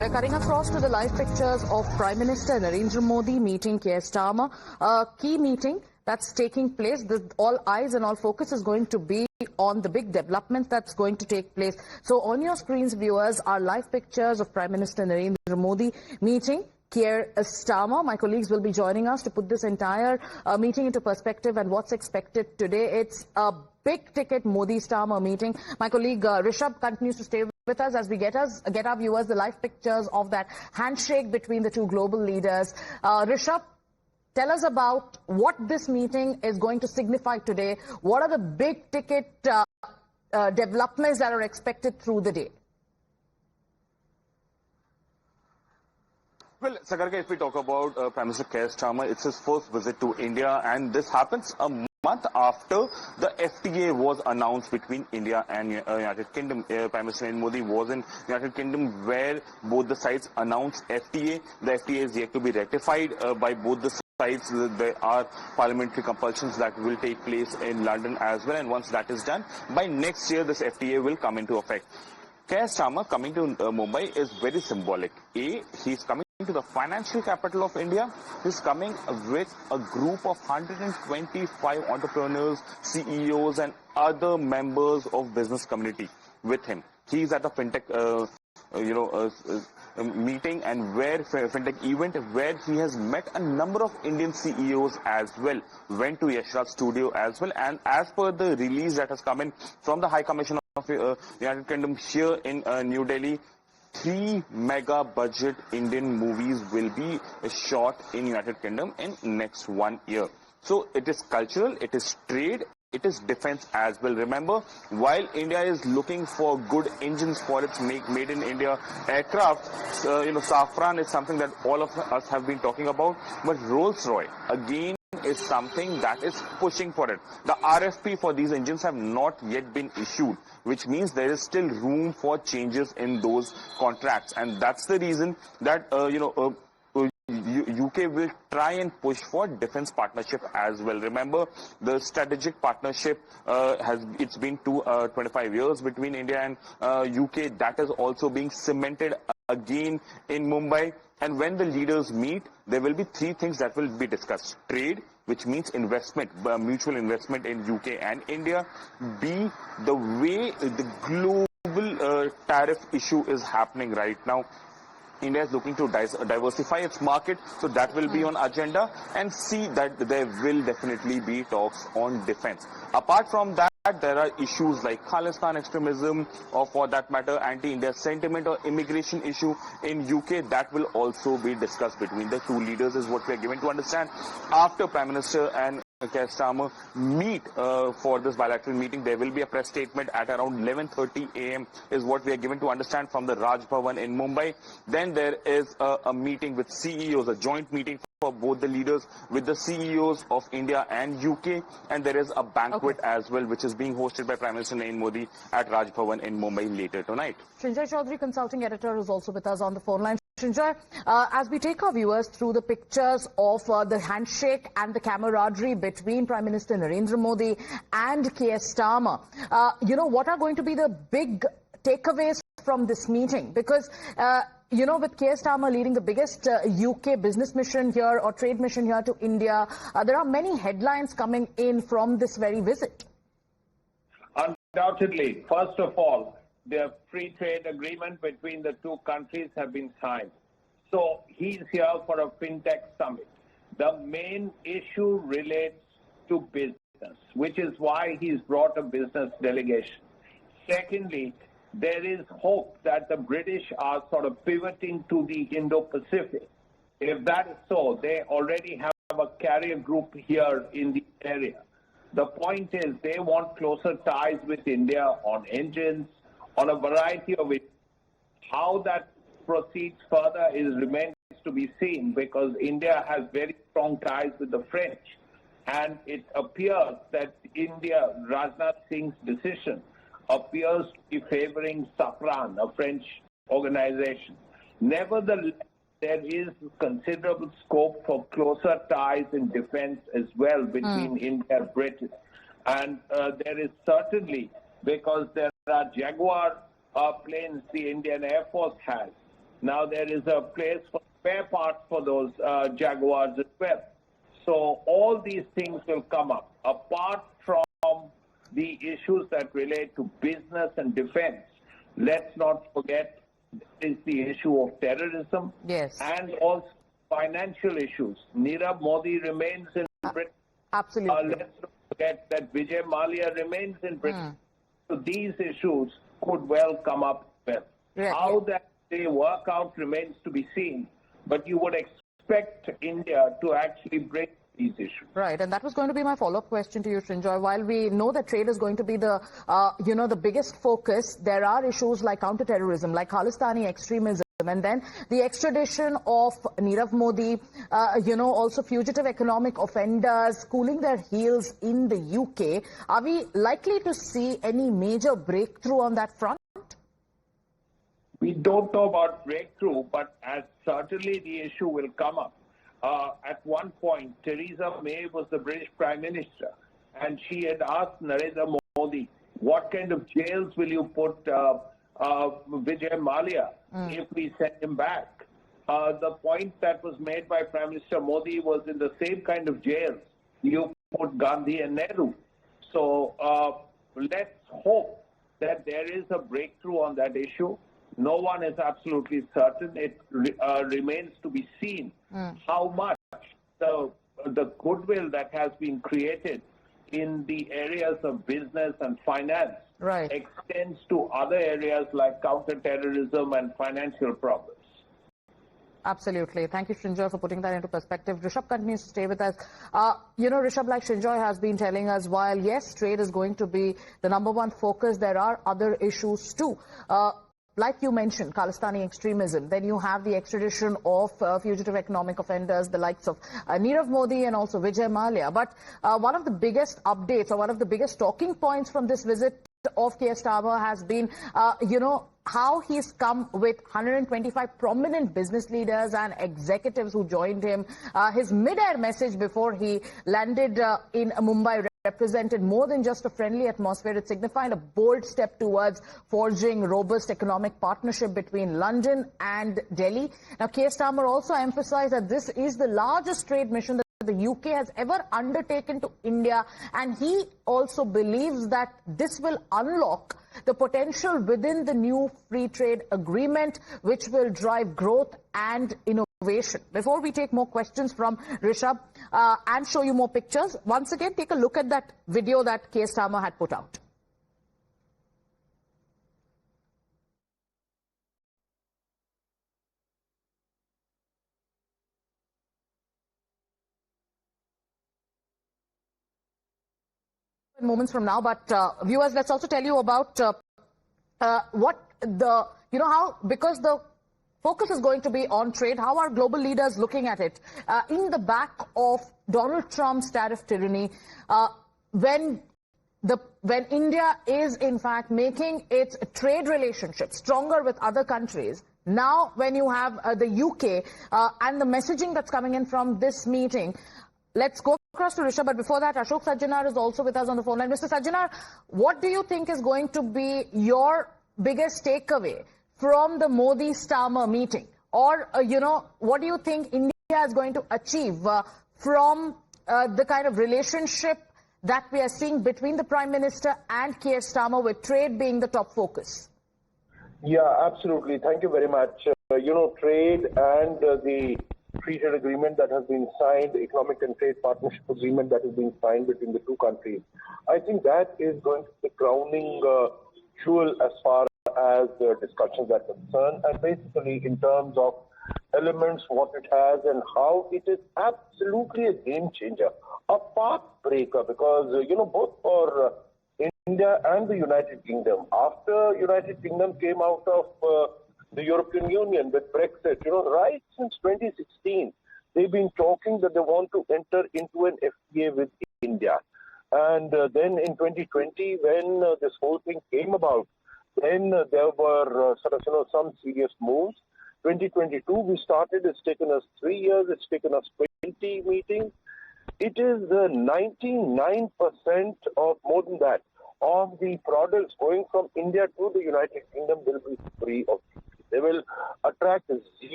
We're cutting across to the live pictures of Prime Minister Narendra Modi meeting Keir Starmer. A key meeting that's taking place. All eyes and all focus is going to be on the big development that's going to take place. So on your screens, viewers, are live pictures of Prime Minister Narendra Modi meeting Keir Starmer. My colleagues will be joining us to put this entire meeting into perspective and what's expected today. It's a big-ticket Modi-Starmer meeting. My colleague Rishabh continues to stay with us as we get our viewers the live pictures of that handshake between the two global leaders. Rishabh, tell us about what this meeting is going to signify today. What are the big-ticket developments that are expected through the day? Well, Sagarika, if we talk about Prime Minister Keir Starmer, it's his first visit to India, and this happens a month after the FTA was announced between India and United Kingdom. Prime Minister Narendra Modi was in United Kingdom where both the sides announced FTA. The FTA is yet to be ratified by both the sides. There are parliamentary compulsions that will take place in London as well, and once that is done, by next year this FTA will come into effect. Keir Starmer coming to Mumbai is very symbolic. He's coming to the financial capital of India. He's coming with a group of 125 entrepreneurs, CEOs and other members of business community with him. He's at the fintech meeting and fintech event where he has met a number of Indian CEOs as well, went to Yashraj's studio as well, and as per the release that has come in from the High Commission of the United Kingdom here in New Delhi, 3 mega budget Indian movies will be shot in United Kingdom in next 1 year. So it is cultural, it is trade, it is defense as well. Remember, while India is looking for good engines for its made in India aircraft, Safran is something that all of us have been talking about, but Rolls-Royce again is something that is pushing for it. The RFP for these engines have not yet been issued, which means there is still room for changes in those contracts, and that's the reason that UK will try and push for defense partnership as well. Remember, the strategic partnership it's been 25 years between India and UK. That is also being cemented again in Mumbai. And when the leaders meet, there will be 3 things that will be discussed. Trade, which means investment, mutual investment in UK and India. B, the way the global tariff issue is happening right now. India is looking to diversify its market, so that will be on agenda. And C, that there will definitely be talks on defense. Apart from that, there are issues like Khalistan extremism, or for that matter, anti-India sentiment or immigration issue in UK. That will also be discussed between the two leaders, is what we are given to understand. After Prime Minister and Keir Starmer meet for this bilateral meeting, there will be a press statement at around 11:30 a.m. is what we are given to understand from the Raj Bhavan in Mumbai. Then there is a meeting with CEOs, a joint meeting for both the leaders with the CEOs of India and UK, and there is a banquet as well, which is being hosted by Prime Minister Narendra Modi at Raj Bhavan in Mumbai later tonight. Srinjoy Chaudhary, consulting editor, is also with us on the phone line. Srinjoy, as we take our viewers through the pictures of the handshake and the camaraderie between Prime Minister Narendra Modi and Keir Starmer, what are going to be the big takeaways from this meeting? Because with Keir Starmer leading the biggest UK business mission here or trade mission here to India, there are many headlines coming in from this very visit. Undoubtedly. First of all, the free trade agreement between the two countries have been signed. So he's here for a fintech summit. The main issue relates to business, which is why he's brought a business delegation. Secondly, there is hope that the British are sort of pivoting to the Indo-Pacific. If that is so, they already have a carrier group here in the area. The point is they want closer ties with India on engines, on a variety of it. How that proceeds further remains to be seen, because India has very strong ties with the French. And it appears that India, Rajnath Singh's decision, appears to be favoring Safran, a French organization. Nevertheless, there is considerable scope for closer ties in defense as well between India and Britain. And there is certainly, because there are Jaguar planes the Indian Air Force has, Now there is a place for spare parts for those Jaguars as well. So all these things will come up. Apart from the issues that relate to business and defense, let's not forget is the issue of terrorism. Yes. And also financial issues. Nirav Modi remains in Britain. Absolutely. Let's not forget that Vijay Mallya remains in Britain. So these issues could well come up well. Yeah, How that they work out remains to be seen, but you would expect India to actually break these issues. Right, and that was going to be my follow-up question to you, Srinjoy. While we know that trade is going to be the biggest focus, there are issues like counter-terrorism, like Khalistani extremism, and then the extradition of Nirav Modi, also fugitive economic offenders cooling their heels in the UK. Are we likely to see any major breakthrough on that front? We don't know about breakthrough, but as certainly the issue will come up. At one point, Theresa May was the British Prime Minister, and she had asked Narendra Modi, what kind of jails will you put Vijay Mallya if we send him back? The point that was made by Prime Minister Modi was in the same kind of jails you put Gandhi and Nehru. So let's hope that there is a breakthrough on that issue. No one is absolutely certain. It remains to be seen how much the goodwill that has been created in the areas of business and finance extends to other areas like counter-terrorism and financial problems. Absolutely. Thank you, Srinjoy, for putting that into perspective. Rishabh continues to stay with us. Rishabh, like Srinjoy has been telling us, while, yes, trade is going to be the #1 focus, there are other issues too. Like you mentioned, Khalistani extremism. Then you have the extradition of fugitive economic offenders, the likes of Nirav Modi and also Vijay Mallya. But one of the biggest updates or one of the biggest talking points from this visit of Keir Starmer has been, how he's come with 125 prominent business leaders and executives who joined him. His mid-air message before he landed in Mumbai represented more than just a friendly atmosphere. It signified a bold step towards forging robust economic partnership between London and Delhi. Now, Keir Starmer also emphasized that this is the largest trade mission that the UK has ever undertaken to India, and he also believes that this will unlock the potential within the new free trade agreement, which will drive growth and innovation. Before we take more questions from Rishabh and show you more pictures, once again, take a look at that video that Keir Starmer had put out. Moments from now, but viewers, let's also tell you about because the focus is going to be on trade, how are global leaders looking at it in the back of Donald Trump's tariff tyranny, when India is in fact making its trade relationship stronger with other countries. Now when you have the UK and the messaging that's coming in from this meeting. Let's go across to Rishabh, but before that, Ashok Sajjanar is also with us on the phone line. Mr. Sajjanar, what do you think is going to be your biggest takeaway from the Modi-Starmer meeting? Or, what do you think India is going to achieve from the kind of relationship that we are seeing between the Prime Minister and Keir Starmer, with trade being the top focus? Yeah, absolutely. Thank you very much. Trade and the free trade agreement that has been signed, the economic and trade partnership agreement that is being signed between the two countries, I think that is going to be the crowning jewel as far as the discussions are concerned, and basically in terms of elements, what it has and how it is absolutely a game changer, a path breaker, because, both for India and the United Kingdom, after United Kingdom came out of the European Union with Brexit, right since 2016, they've been talking that they want to enter into an FTA with India. And then in 2020, when this whole thing came about, then there were some serious moves. 2022, we started. It's taken us 3 years. It's taken us 20 meetings. It is 99% of more than that of the products going from India to the United Kingdom will be free of duty. They will attract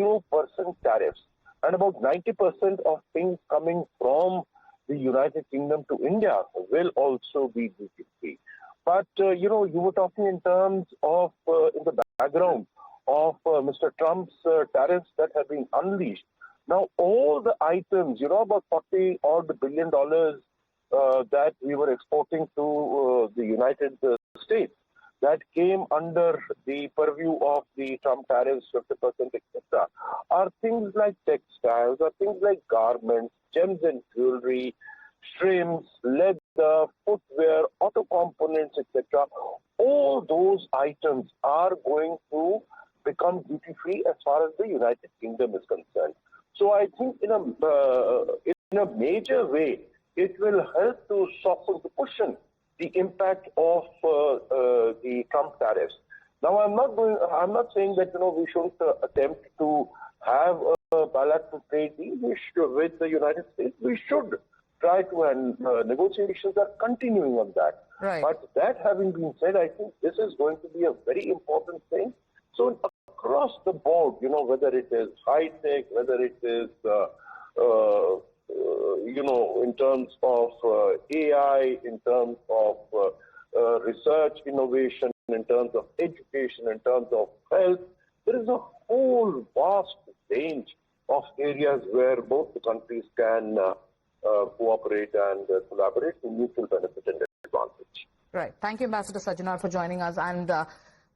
0% tariffs. And about 90% of things coming from the United Kingdom to India will also be duty-free. But, you were talking in terms of, in the background of Mr. Trump's tariffs that have been unleashed. Now, all the items, about $40-odd billion that we were exporting to the United States, that came under the purview of the Trump tariffs, 50%, etc., are things like textiles, are things like garments, gems and jewelry, shrimps, leather, footwear, auto components, etc. All those items are going to become duty-free as far as the United Kingdom is concerned. So I think in a major way, it will help to soften, to cushion the impact of the Trump tariffs. Now, I'm not saying that we shouldn't attempt to have a bilateral trade deal with the United States. We should try to, and negotiations are continuing on that. Right. But that having been said, I think this is going to be a very important thing. So across the board, whether it is high tech, whether it is in terms of AI, in terms of research, innovation, in terms of education, in terms of health, there is a whole vast range of areas where both the countries can cooperate and collaborate to mutual benefit and advantage. Right. Thank you, Ambassador Sajjanar, for joining us and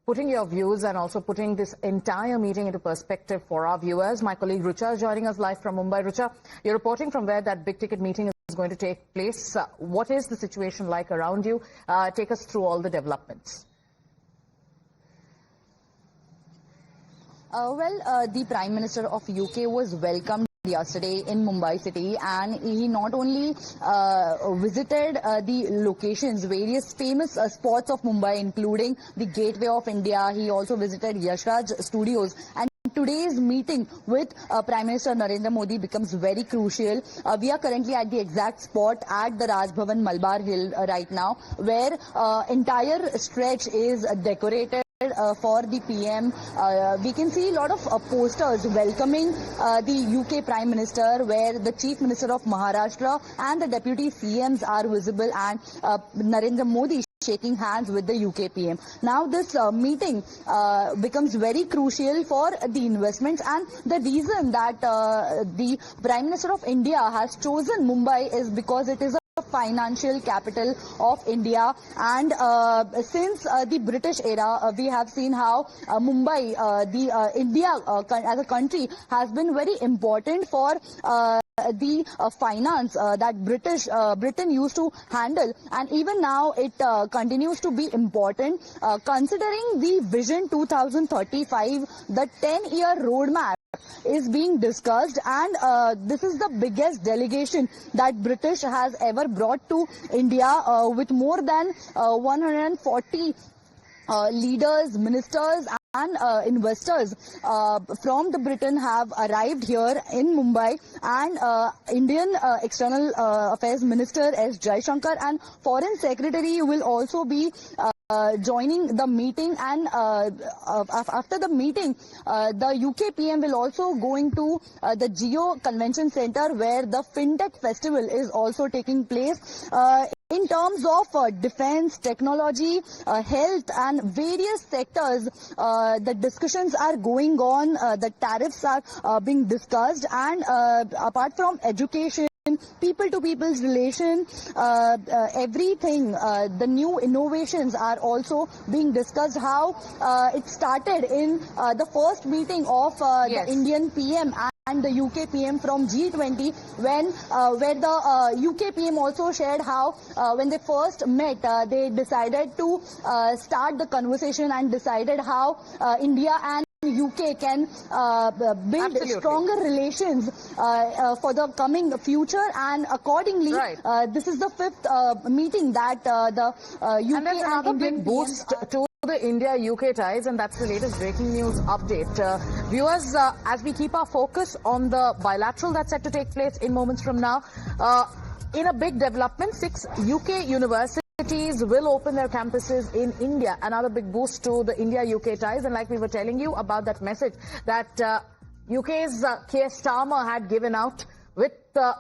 putting your views and also putting this entire meeting into perspective for our viewers. My colleague Rucha is joining us live from Mumbai. Rucha, you're reporting from where that big ticket meeting is going to take place. What is the situation like around you? Take us through all the developments. The Prime Minister of UK was welcomed yesterday in Mumbai city, and he not only visited the locations, various famous spots of Mumbai, including the Gateway of India. He also visited Yashraj Studios. And today's meeting with Prime Minister Narendra Modi becomes very crucial. We are currently at the exact spot at the Raj Bhavan Malabar Hill right now, where entire stretch is decorated for the PM. We can see a lot of posters welcoming the UK Prime Minister, where the Chief Minister of Maharashtra and the Deputy CMs are visible, and Narendra Modi shaking hands with the UK PM. Now this meeting becomes very crucial for the investments, and the reason that the Prime Minister of India has chosen Mumbai is because it is a financial capital of India, and since the British era, we have seen how Mumbai, India as a country has been very important for the finance that Britain used to handle, and even now it continues to be important, considering the Vision 2035, the 10-year roadmap is being discussed, and this is the biggest delegation that British has ever brought to India, with more than 140 leaders, ministers and investors from the Britain have arrived here in Mumbai, and Indian External Affairs Minister S. Jaishankar and Foreign Secretary will also be joining the meeting, and after the meeting the UK PM will also going to the Geo Convention Center, where the FinTech Festival is also taking place. In terms of defense, technology, health and various sectors, the discussions are going on, the tariffs are being discussed, and apart from education, people-to-people's relation, everything, the new innovations are also being discussed. How it started in the first meeting of the Indian PM and the UK PM from G20, when where the UK PM also shared how when they first met, they decided to start the conversation and decided how India and UK can build stronger relations for the coming future, and accordingly this is the fifth meeting that the UK and that's another big boost to the India-UK ties, and that's the latest breaking news update. Viewers, as we keep our focus on the bilateral that's set to take place in moments from now, in a big development, 6 UK universities universities will open their campuses in India. Another big boost to the India-UK ties. And like we were telling you about that message that UK's Keir Starmer had given out with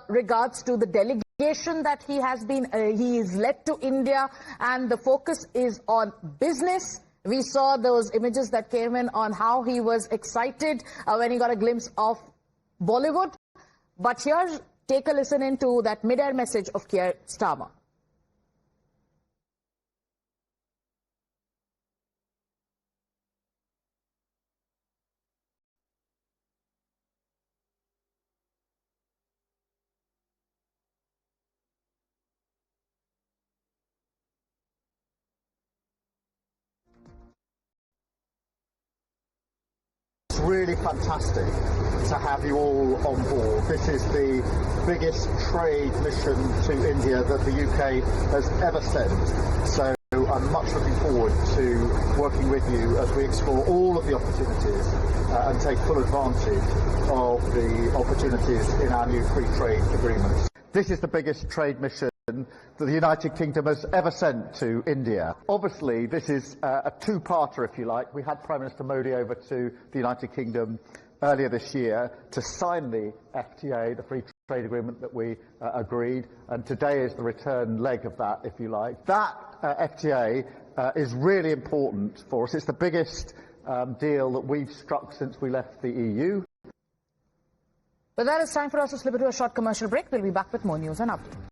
regards to the delegation that he is led to India, and the focus is on business. We saw those images that came in on how he was excited when he got a glimpse of Bollywood. But here, take a listen into that mid-air message of Keir Starmer. It's really fantastic to have you all on board. This is the biggest trade mission to India that the UK has ever sent. So I'm much looking forward to working with you as we explore all of the opportunities and take full advantage of the opportunities in our new free trade agreements. This is the biggest trade mission that the United Kingdom has ever sent to India. Obviously, this is a two-parter, if you like. We had Prime Minister Modi over to the United Kingdom earlier this year to sign the FTA, the free trade agreement that we agreed, and today is the return leg of that, if you like. That FTA is really important for us. It's the biggest deal that we've struck since we left the EU. But that is time for us to slip into a short commercial break. We'll be back with more news and updates.